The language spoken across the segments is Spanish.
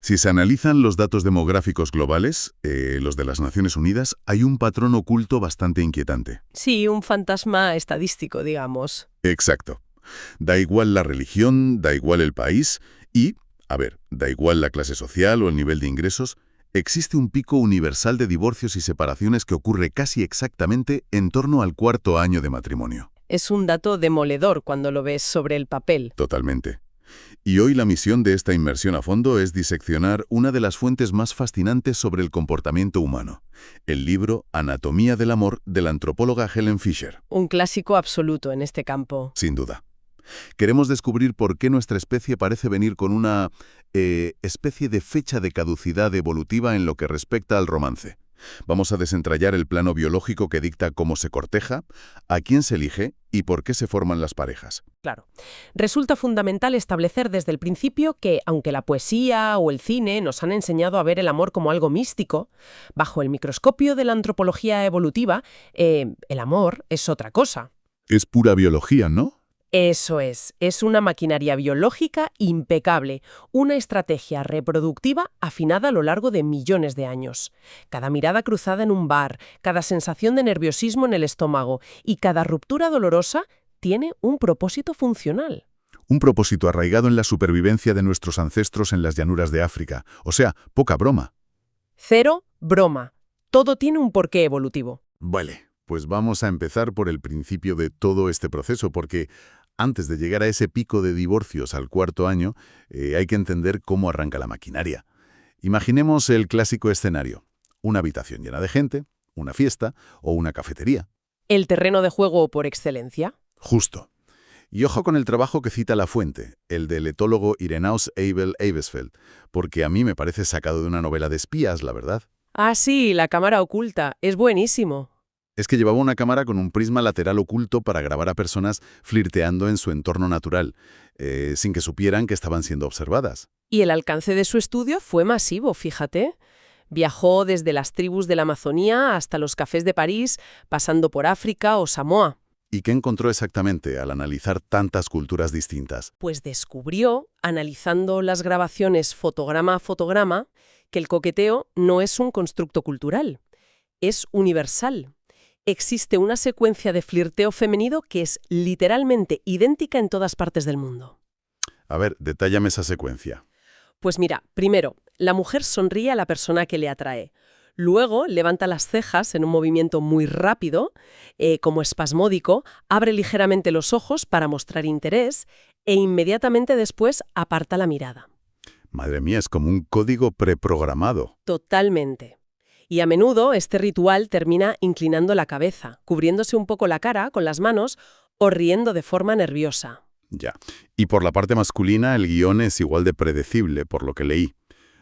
Si se analizan los datos demográficos globales, los de las Naciones Unidas, hay un patrón oculto bastante inquietante. Sí, un fantasma estadístico, digamos. Exacto. Da igual la religión, da igual el país y, da igual la clase social o el nivel de ingresos, existe un pico universal de divorcios y separaciones que ocurre casi exactamente en torno al cuarto año de matrimonio. Es un dato demoledor cuando lo ves sobre el papel. Totalmente. Y hoy la misión de esta inmersión a fondo es diseccionar una de las fuentes más fascinantes sobre el comportamiento humano, el libro Anatomía del amor de la antropóloga Helen Fisher. Un clásico absoluto en este campo. Sin duda. Queremos descubrir por qué nuestra especie parece venir con una especie de fecha de caducidad evolutiva en lo que respecta al romance. Vamos a desentrañar el plano biológico que dicta cómo se corteja, a quién se elige y por qué se forman las parejas. Claro. Resulta fundamental establecer desde el principio que, aunque la poesía o el cine nos han enseñado a ver el amor como algo místico, bajo el microscopio de la antropología evolutiva, el amor es otra cosa. Es pura biología, ¿no? Eso es una maquinaria biológica impecable, una estrategia reproductiva afinada a lo largo de millones de años. Cada mirada cruzada en un bar, cada sensación de nerviosismo en el estómago y cada ruptura dolorosa tiene un propósito funcional. Un propósito arraigado en la supervivencia de nuestros ancestros en las llanuras de África. O sea, poca broma. Cero broma. Todo tiene un porqué evolutivo. Vale, pues vamos a empezar por el principio de todo este proceso, porque antes de llegar a ese pico de divorcios al cuarto año, hay que entender cómo arranca la maquinaria. Imaginemos el clásico escenario. Una habitación llena de gente, una fiesta o una cafetería. El terreno de juego por excelencia. Justo. Y ojo con el trabajo que cita la fuente, el del etólogo Irenaeus Abel Abelsfeld, porque a mí me parece sacado de una novela de espías, la verdad. Ah, sí, la cámara oculta. Es buenísimo. Es que llevaba una cámara con un prisma lateral oculto para grabar a personas flirteando en su entorno natural, sin que supieran que estaban siendo observadas. Y el alcance de su estudio fue masivo, fíjate. Viajó desde las tribus de la Amazonía hasta los cafés de París, pasando por África o Samoa. ¿Y qué encontró exactamente al analizar tantas culturas distintas? Pues descubrió, analizando las grabaciones fotograma a fotograma, que el coqueteo no es un constructo cultural, es universal. Existe una secuencia de flirteo femenino que es literalmente idéntica en todas partes del mundo. A ver, detállame esa secuencia. Pues mira, primero, la mujer sonríe a la persona que le atrae. Luego levanta las cejas en un movimiento muy rápido, como espasmódico, abre ligeramente los ojos para mostrar interés e inmediatamente después aparta la mirada. Madre mía, es como un código preprogramado. Totalmente. Y a menudo este ritual termina inclinando la cabeza, cubriéndose un poco la cara con las manos o riendo de forma nerviosa. Ya. Y por la parte masculina, el guión es igual de predecible, por lo que leí.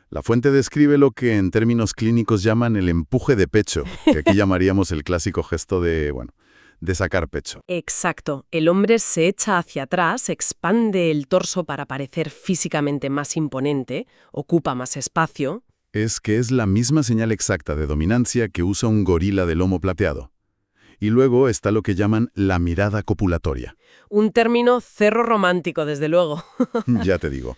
La fuente describe lo que en términos clínicos llaman el empuje de pecho, que aquí llamaríamos el clásico gesto de sacar pecho. Exacto. El hombre se echa hacia atrás, expande el torso para parecer físicamente más imponente, ocupa más espacio. Es que es la misma señal exacta de dominancia que usa un gorila de lomo plateado. Y luego está lo que llaman la mirada copulatoria. Un término cerro romántico, desde luego. Ya te digo.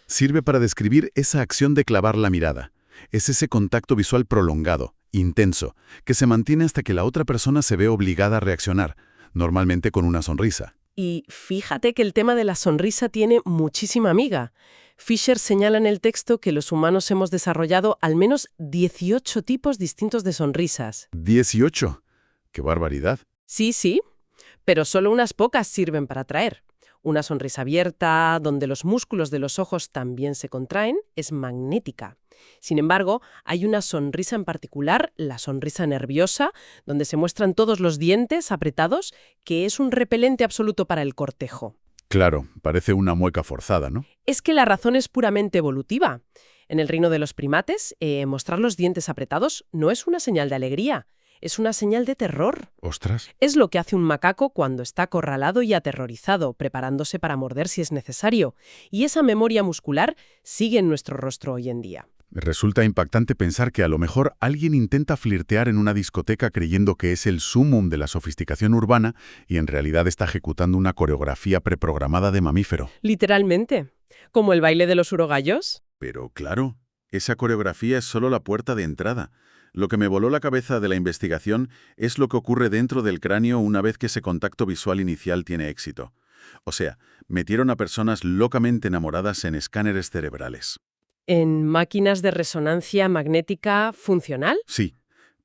Sirve para describir esa acción de clavar la mirada. Es ese contacto visual prolongado, intenso, que se mantiene hasta que la otra persona se ve obligada a reaccionar, normalmente con una sonrisa. Y fíjate que el tema de la sonrisa tiene muchísima amiga. Fisher señala en el texto que los humanos hemos desarrollado al menos 18 tipos distintos de sonrisas. ¿18? ¡Qué barbaridad! Sí, pero solo unas pocas sirven para atraer. Una sonrisa abierta, donde los músculos de los ojos también se contraen, es magnética. Sin embargo, hay una sonrisa en particular, la sonrisa nerviosa, donde se muestran todos los dientes apretados, que es un repelente absoluto para el cortejo. Claro, parece una mueca forzada, ¿no? Es que la razón es puramente evolutiva. En el reino de los primates, mostrar los dientes apretados no es una señal de alegría, es una señal de terror. ¡Ostras! Es lo que hace un macaco cuando está acorralado y aterrorizado, preparándose para morder si es necesario. Y esa memoria muscular sigue en nuestro rostro hoy en día. Resulta impactante pensar que a lo mejor alguien intenta flirtear en una discoteca creyendo que es el sumum de la sofisticación urbana y en realidad está ejecutando una coreografía preprogramada de mamífero. Literalmente. ¿Como el baile de los urogallos? Pero claro, esa coreografía es solo la puerta de entrada. Lo que me voló la cabeza de la investigación es lo que ocurre dentro del cráneo una vez que ese contacto visual inicial tiene éxito. O sea, metieron a personas locamente enamoradas en escáneres cerebrales. ¿En máquinas de resonancia magnética funcional? Sí,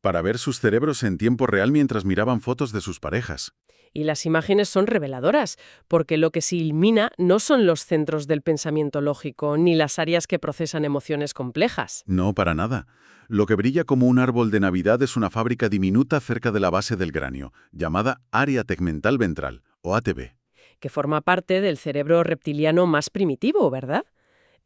para ver sus cerebros en tiempo real mientras miraban fotos de sus parejas. Y las imágenes son reveladoras, porque lo que se ilumina no son los centros del pensamiento lógico ni las áreas que procesan emociones complejas. No, para nada. Lo que brilla como un árbol de Navidad es una fábrica diminuta cerca de la base del cráneo, llamada área tegmental ventral, o ATV. Que forma parte del cerebro reptiliano más primitivo, ¿verdad?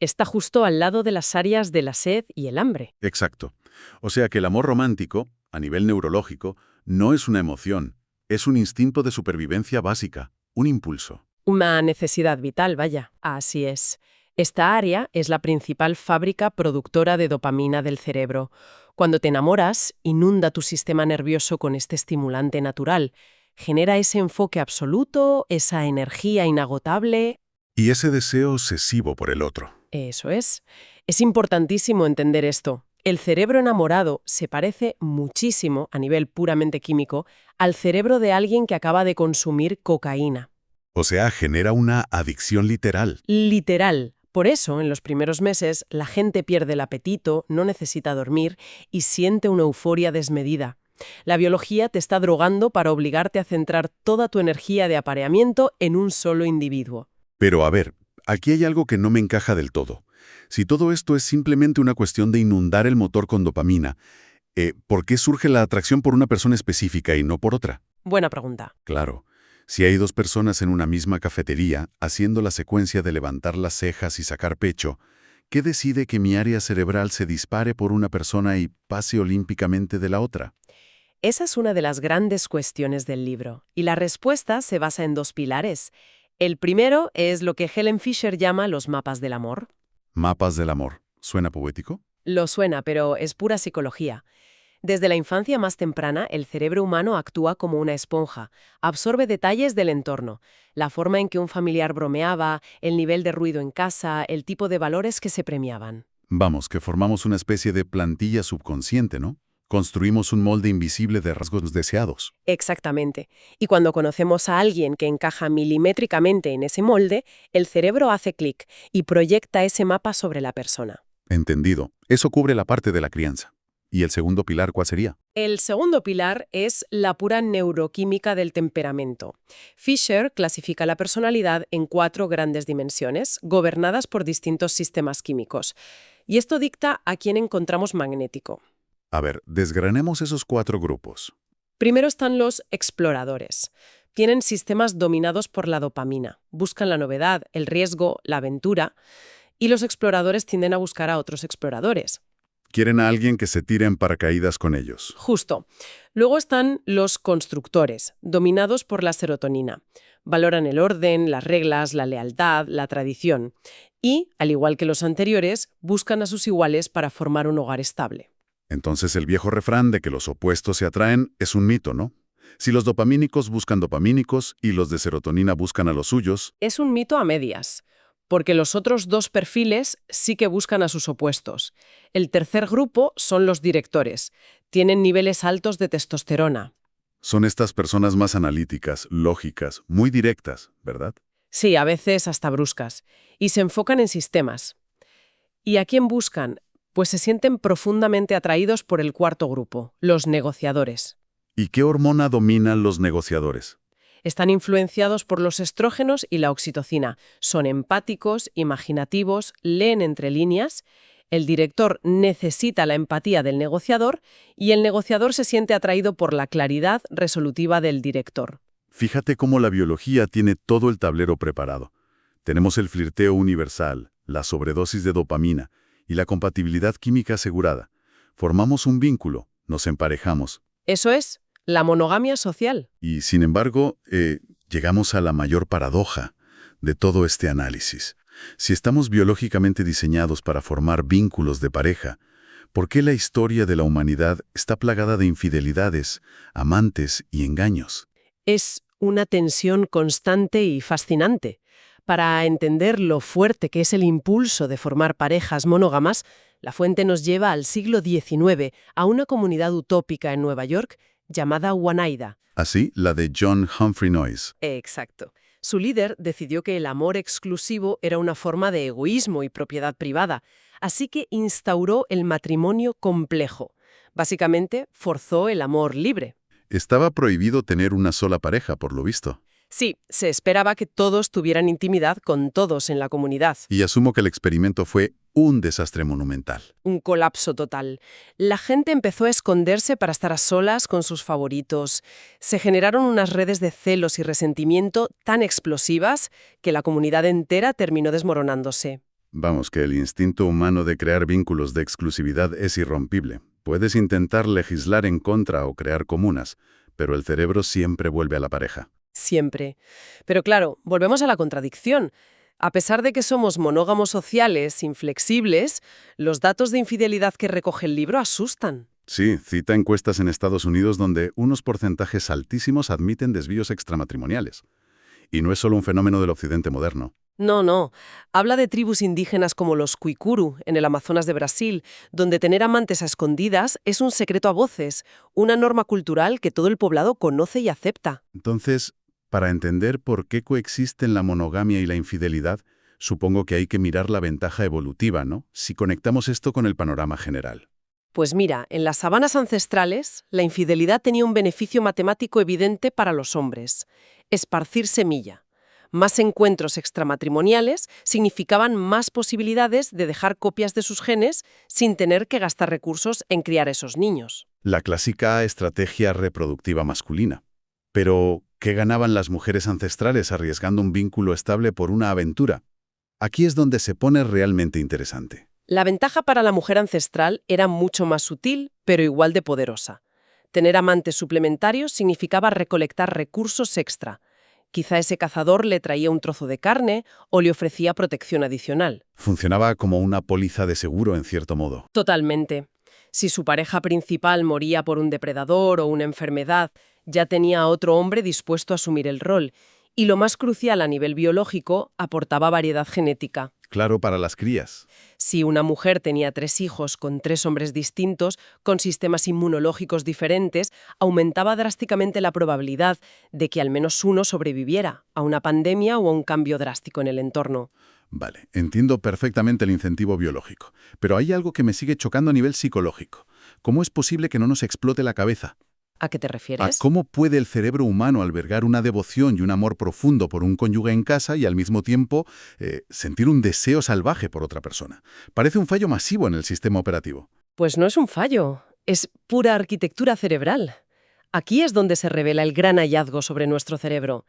Está justo al lado de las áreas de la sed y el hambre. Exacto. O sea que el amor romántico, a nivel neurológico, no es una emoción, es un instinto de supervivencia básica, un impulso. Una necesidad vital, vaya. Así es. Esta área es la principal fábrica productora de dopamina del cerebro. Cuando te enamoras, inunda tu sistema nervioso con este estimulante natural. Genera ese enfoque absoluto, esa energía inagotable. Y ese deseo obsesivo por el otro. Eso es. Es importantísimo entender esto. El cerebro enamorado se parece muchísimo, a nivel puramente químico, al cerebro de alguien que acaba de consumir cocaína. O sea, genera una adicción literal. Literal. Por eso, en los primeros meses, la gente pierde el apetito, no necesita dormir y siente una euforia desmedida. La biología te está drogando para obligarte a centrar toda tu energía de apareamiento en un solo individuo. Pero a ver, aquí hay algo que no me encaja del todo. Si todo esto es simplemente una cuestión de inundar el motor con dopamina, ¿por qué surge la atracción por una persona específica y no por otra? Buena pregunta. Claro, si hay dos personas en una misma cafetería haciendo la secuencia de levantar las cejas y sacar pecho, ¿qué decide que mi área cerebral se dispare por una persona y pase olímpicamente de la otra? Esa es una de las grandes cuestiones del libro, y la respuesta se basa en dos pilares. El primero es lo que Helen Fisher llama los mapas del amor. Mapas del amor. ¿Suena poético? Lo suena, pero es pura psicología. Desde la infancia más temprana, el cerebro humano actúa como una esponja, absorbe detalles del entorno, la forma en que un familiar bromeaba, el nivel de ruido en casa, el tipo de valores que se premiaban. Vamos, que formamos una especie de plantilla subconsciente, ¿no? Construimos un molde invisible de rasgos deseados. Exactamente. Y cuando conocemos a alguien que encaja milimétricamente en ese molde, el cerebro hace clic y proyecta ese mapa sobre la persona. Entendido. Eso cubre la parte de la crianza. ¿Y el segundo pilar cuál sería? El segundo pilar es la pura neuroquímica del temperamento. Fisher clasifica la personalidad en 4 grandes dimensiones, gobernadas por distintos sistemas químicos. Y esto dicta a quién encontramos magnético. A ver, desgranemos esos 4 grupos. Primero están los exploradores. Tienen sistemas dominados por la dopamina. Buscan la novedad, el riesgo, la aventura. Y los exploradores tienden a buscar a otros exploradores. Quieren a alguien que se tire en paracaídas con ellos. Justo. Luego están los constructores, dominados por la serotonina. Valoran el orden, las reglas, la lealtad, la tradición. Y, al igual que los anteriores, buscan a sus iguales para formar un hogar estable. Entonces el viejo refrán de que los opuestos se atraen es un mito, ¿no? Si los dopamínicos buscan dopamínicos y los de serotonina buscan a los suyos, Es un mito a medias, porque los otros 2 perfiles sí que buscan a sus opuestos. El tercer grupo son los directores. Tienen niveles altos de testosterona. son estas personas más analíticas, lógicas, muy directas, ¿verdad? Sí, a veces hasta bruscas. Y se enfocan en sistemas. ¿Y a quién buscan? Pues se sienten profundamente atraídos por el cuarto grupo, los negociadores. ¿Y qué hormona domina los negociadores? Están influenciados por los estrógenos y la oxitocina. Son empáticos, imaginativos, leen entre líneas. El director necesita la empatía del negociador y el negociador se siente atraído por la claridad resolutiva del director. Fíjate cómo la biología tiene todo el tablero preparado. Tenemos el flirteo universal, la sobredosis de dopamina y la compatibilidad química asegurada. Formamos un vínculo, nos emparejamos. Eso es la monogamia social. Y, sin embargo, llegamos a la mayor paradoja de todo este análisis. Si estamos biológicamente diseñados para formar vínculos de pareja, ¿por qué la historia de la humanidad está plagada de infidelidades, amantes y engaños? Es una tensión constante y fascinante. Para entender lo fuerte que es el impulso de formar parejas monógamas, la fuente nos lleva al siglo XIX, a una comunidad utópica en Nueva York llamada Oneida. Así, la de John Humphrey Noyes. Exacto. Su líder decidió que el amor exclusivo era una forma de egoísmo y propiedad privada, así que instauró el matrimonio complejo. Básicamente, forzó el amor libre. Estaba prohibido tener una sola pareja, por lo visto. Sí, se esperaba que todos tuvieran intimidad con todos en la comunidad. Y asumo que el experimento fue un desastre monumental. Un colapso total. La gente empezó a esconderse para estar a solas con sus favoritos. Se generaron unas redes de celos y resentimiento tan explosivas que la comunidad entera terminó desmoronándose. Vamos, que el instinto humano de crear vínculos de exclusividad es irrompible. Puedes intentar legislar en contra o crear comunas, pero el cerebro siempre vuelve a la pareja. Siempre. Pero claro, volvemos a la contradicción. A pesar de que somos monógamos sociales, inflexibles, los datos de infidelidad que recoge el libro asustan. Sí, cita encuestas en Estados Unidos donde unos porcentajes altísimos admiten desvíos extramatrimoniales. Y no es solo un fenómeno del occidente moderno. No. Habla de tribus indígenas como los Cuicuru, en el Amazonas de Brasil, donde tener amantes a escondidas es un secreto a voces, una norma cultural que todo el poblado conoce y acepta. Entonces, para entender por qué coexisten la monogamia y la infidelidad, supongo que hay que mirar la ventaja evolutiva, ¿no? Si conectamos esto con el panorama general. Pues mira, en las sabanas ancestrales, la infidelidad tenía un beneficio matemático evidente para los hombres: esparcir semilla. Más encuentros extramatrimoniales significaban más posibilidades de dejar copias de sus genes sin tener que gastar recursos en criar esos niños. La clásica estrategia reproductiva masculina. Pero, ¿qué ganaban las mujeres ancestrales arriesgando un vínculo estable por una aventura? Aquí es donde se pone realmente interesante. La ventaja para la mujer ancestral era mucho más sutil, pero igual de poderosa. Tener amantes suplementarios significaba recolectar recursos extra. Quizá ese cazador le traía un trozo de carne o le ofrecía protección adicional. Funcionaba como una póliza de seguro, en cierto modo. Totalmente. Si su pareja principal moría por un depredador o una enfermedad, ya tenía a otro hombre dispuesto a asumir el rol. Y lo más crucial a nivel biológico, aportaba variedad genética. Claro, para las crías. Si una mujer tenía 3 hijos con 3 hombres distintos, con sistemas inmunológicos diferentes, aumentaba drásticamente la probabilidad de que al menos uno sobreviviera a una pandemia o a un cambio drástico en el entorno. Vale, entiendo perfectamente el incentivo biológico, pero hay algo que me sigue chocando a nivel psicológico. ¿Cómo es posible que no nos explote la cabeza? ¿A qué te ¿A refieres? cómo puede el cerebro humano albergar una devoción y un amor profundo por un cónyuge en casa y al mismo tiempo sentir un deseo salvaje por otra persona? Parece un fallo masivo en el sistema operativo. Pues no es un fallo, es pura arquitectura cerebral. Aquí es donde se revela el gran hallazgo sobre nuestro cerebro.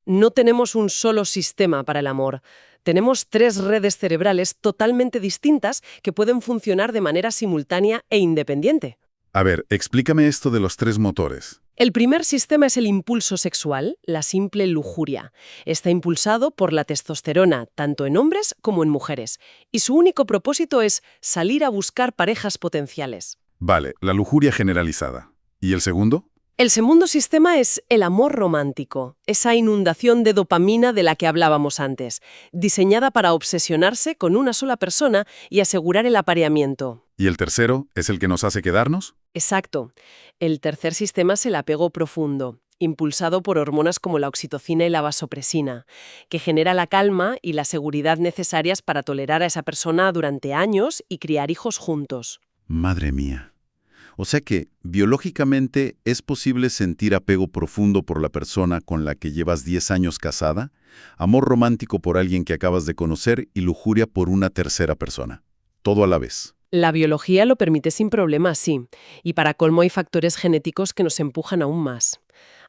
No tenemos un solo sistema para el amor. Tenemos 3 redes cerebrales totalmente distintas que pueden funcionar de manera simultánea e independiente. A ver, explícame esto de los 3 motores. El primer sistema es el impulso sexual, la simple lujuria. Está impulsado por la testosterona, tanto en hombres como en mujeres, y su único propósito es salir a buscar parejas potenciales. Vale, la lujuria generalizada. ¿Y el segundo? El segundo sistema es el amor romántico, esa inundación de dopamina de la que hablábamos antes, diseñada para obsesionarse con una sola persona y asegurar el apareamiento. ¿Y el tercero es el que nos hace quedarnos? Exacto. El tercer sistema es el apego profundo, impulsado por hormonas como la oxitocina y la vasopresina, que genera la calma y la seguridad necesarias para tolerar a esa persona durante años y criar hijos juntos. Madre mía. O sea que, biológicamente, ¿es posible sentir apego profundo por la persona con la que llevas 10 años casada, amor romántico por alguien que acabas de conocer y lujuria por una tercera persona? Todo a la vez. La biología lo permite sin problema, sí, y para colmo hay factores genéticos que nos empujan aún más.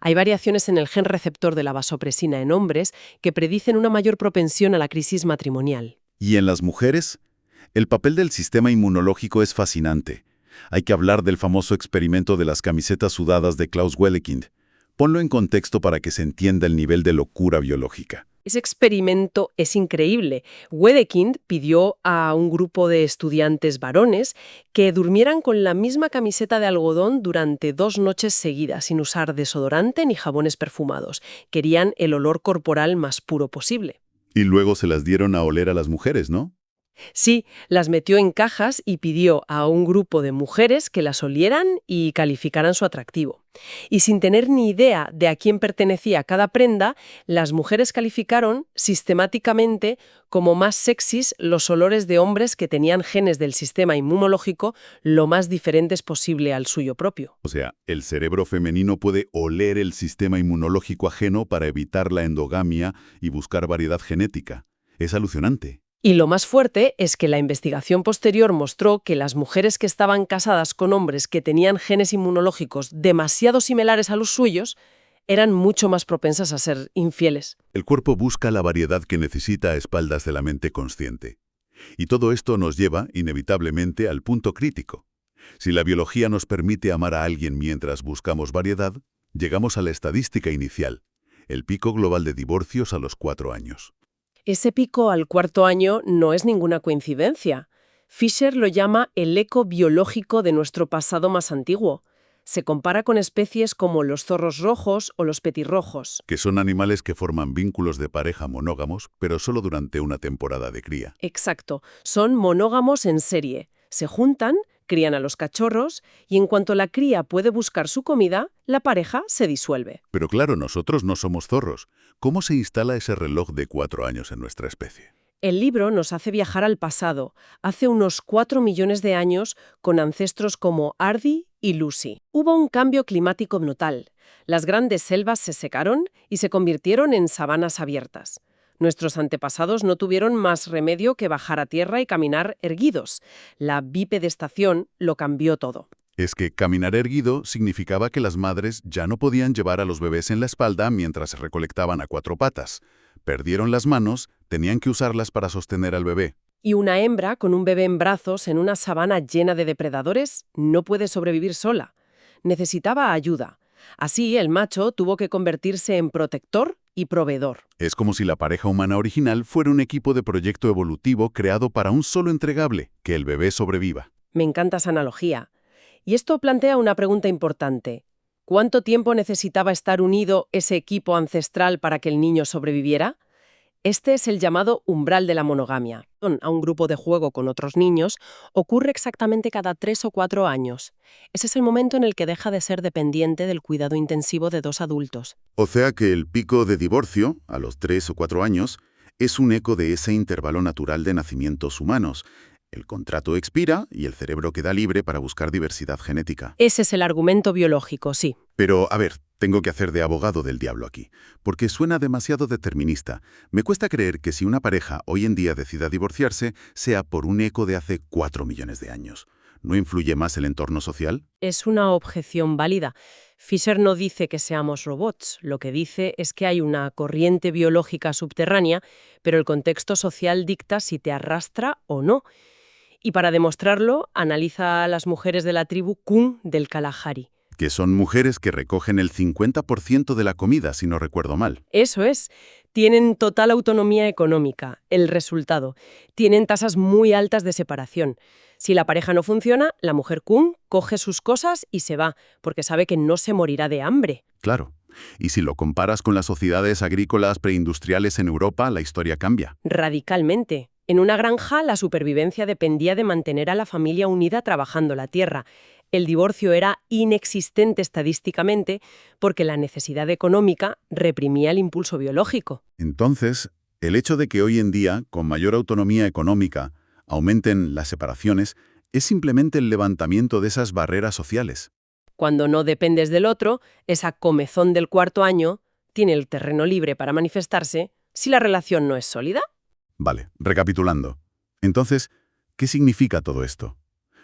Hay variaciones en el gen receptor de la vasopresina en hombres que predicen una mayor propensión a la crisis matrimonial. ¿Y en las mujeres? El papel del sistema inmunológico es fascinante. Hay que hablar del famoso experimento de las camisetas sudadas de Klaus Wellekind. Ponlo en contexto para que se entienda el nivel de locura biológica. Ese experimento es increíble. Wedekind pidió a un grupo de estudiantes varones que durmieran con la misma camiseta de algodón durante 2 noches seguidas, sin usar desodorante ni jabones perfumados. Querían el olor corporal más puro posible. Y luego se las dieron a oler a las mujeres, ¿no? Sí, las metió en cajas y pidió a un grupo de mujeres que las olieran y calificaran su atractivo. Y sin tener ni idea de a quién pertenecía cada prenda, las mujeres calificaron sistemáticamente como más sexys los olores de hombres que tenían genes del sistema inmunológico lo más diferentes posible al suyo propio. O sea, el cerebro femenino puede oler el sistema inmunológico ajeno para evitar la endogamia y buscar variedad genética. Es alucinante. Y lo más fuerte es que la investigación posterior mostró que las mujeres que estaban casadas con hombres que tenían genes inmunológicos demasiado similares a los suyos eran mucho más propensas a ser infieles. El cuerpo busca la variedad que necesita a espaldas de la mente consciente. Y todo esto nos lleva, inevitablemente, al punto crítico. Si la biología nos permite amar a alguien mientras buscamos variedad, llegamos a la estadística inicial, el pico global de divorcios a los 4 años. Ese pico al cuarto año no es ninguna coincidencia. Fisher lo llama el eco biológico de nuestro pasado más antiguo. Se compara con especies como los zorros rojos o los petirrojos. Que son animales que forman vínculos de pareja monógamos, pero solo durante una temporada de cría. Exacto, son monógamos en serie. Se juntan, crían a los cachorros y en cuanto la cría puede buscar su comida, la pareja se disuelve. Pero claro, nosotros no somos zorros. ¿Cómo se instala ese reloj de 4 años en nuestra especie? El libro nos hace viajar al pasado, hace unos 4 millones de años, con ancestros como Ardi y Lucy. Hubo un cambio climático brutal. Las grandes selvas se secaron y se convirtieron en sabanas abiertas. Nuestros antepasados no tuvieron más remedio que bajar a tierra y caminar erguidos. La bipedestación lo cambió todo. Es que caminar erguido significaba que las madres ya no podían llevar a los bebés en la espalda mientras se recolectaban a 4 patas. Perdieron las manos, tenían que usarlas para sostener al bebé. Y una hembra con un bebé en brazos en una sabana llena de depredadores no puede sobrevivir sola. Necesitaba ayuda. Así, el macho tuvo que convertirse en protector y proveedor. Es como si la pareja humana original fuera un equipo de proyecto evolutivo creado para un solo entregable, que el bebé sobreviva. Me encanta esa analogía. Y esto plantea una pregunta importante. ¿Cuánto tiempo necesitaba estar unido ese equipo ancestral para que el niño sobreviviera? Este es el llamado umbral de la monogamia. A un grupo de juego con otros niños ocurre exactamente cada 3 o 4 años. Ese es el momento en el que deja de ser dependiente del cuidado intensivo de 2 adultos. O sea que el pico de divorcio, a los 3 o 4 años, es un eco de ese intervalo natural de nacimientos humanos. El contrato expira y el cerebro queda libre para buscar diversidad genética. Ese es el argumento biológico, sí. Pero, a ver, tengo que hacer de abogado del diablo aquí, porque suena demasiado determinista. Me cuesta creer que si una pareja hoy en día decida divorciarse, sea por un eco de hace 4 millones de años. ¿No influye más el entorno social? Es una objeción válida. Fisher no dice que seamos robots, lo que dice es que hay una corriente biológica subterránea, pero el contexto social dicta si te arrastra o no. Y para demostrarlo, analiza a las mujeres de la tribu Kun del Kalahari. Que son mujeres que recogen el 50% de la comida, si no recuerdo mal. Eso es. Tienen total autonomía económica. El resultado. Tienen tasas muy altas de separación. Si la pareja no funciona, la mujer Kun coge sus cosas y se va, porque sabe que no se morirá de hambre. Claro. Y si lo comparas con las sociedades agrícolas preindustriales en Europa, la historia cambia. Radicalmente. En una granja, la supervivencia dependía de mantener a la familia unida trabajando la tierra. El divorcio era inexistente estadísticamente porque la necesidad económica reprimía el impulso biológico. Entonces, el hecho de que hoy en día, con mayor autonomía económica, aumenten las separaciones, es simplemente el levantamiento de esas barreras sociales. Cuando no dependes del otro, esa comezón del cuarto año tiene el terreno libre para manifestarse si la relación no es sólida. Vale, recapitulando. Entonces, ¿qué significa todo esto?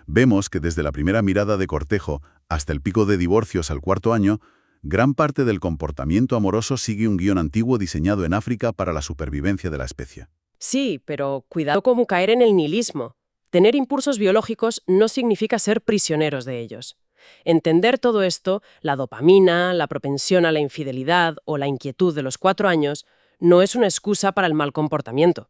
Vemos que desde la primera mirada de cortejo hasta el pico de divorcios al 4.º año, gran parte del comportamiento amoroso sigue un guión antiguo diseñado en África para la supervivencia de la especie. Sí, pero cuidado con caer en el nihilismo. Tener impulsos biológicos no significa ser prisioneros de ellos. Entender todo esto, la dopamina, la propensión a la infidelidad o la inquietud de los 4 años, no es una excusa para el mal comportamiento.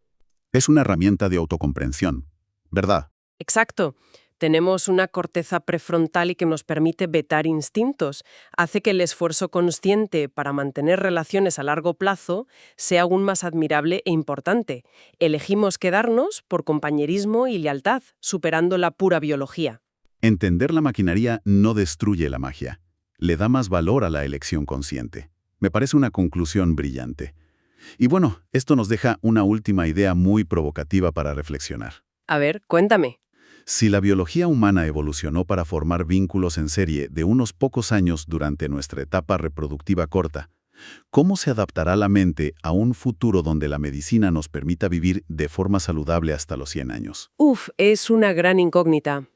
Es una herramienta de autocomprensión, ¿verdad? Exacto. Tenemos una corteza prefrontal y que nos permite vetar instintos. Hace que el esfuerzo consciente para mantener relaciones a largo plazo sea aún más admirable e importante. Elegimos quedarnos por compañerismo y lealtad, superando la pura biología. Entender la maquinaria no destruye la magia, le da más valor a la elección consciente. Me parece una conclusión brillante. Y bueno, esto nos deja una última idea muy provocativa para reflexionar. A ver, cuéntame. Si la biología humana evolucionó para formar vínculos en serie de unos pocos años durante nuestra etapa reproductiva corta, ¿cómo se adaptará la mente a un futuro donde la medicina nos permita vivir de forma saludable hasta los 100 años? Es una gran incógnita.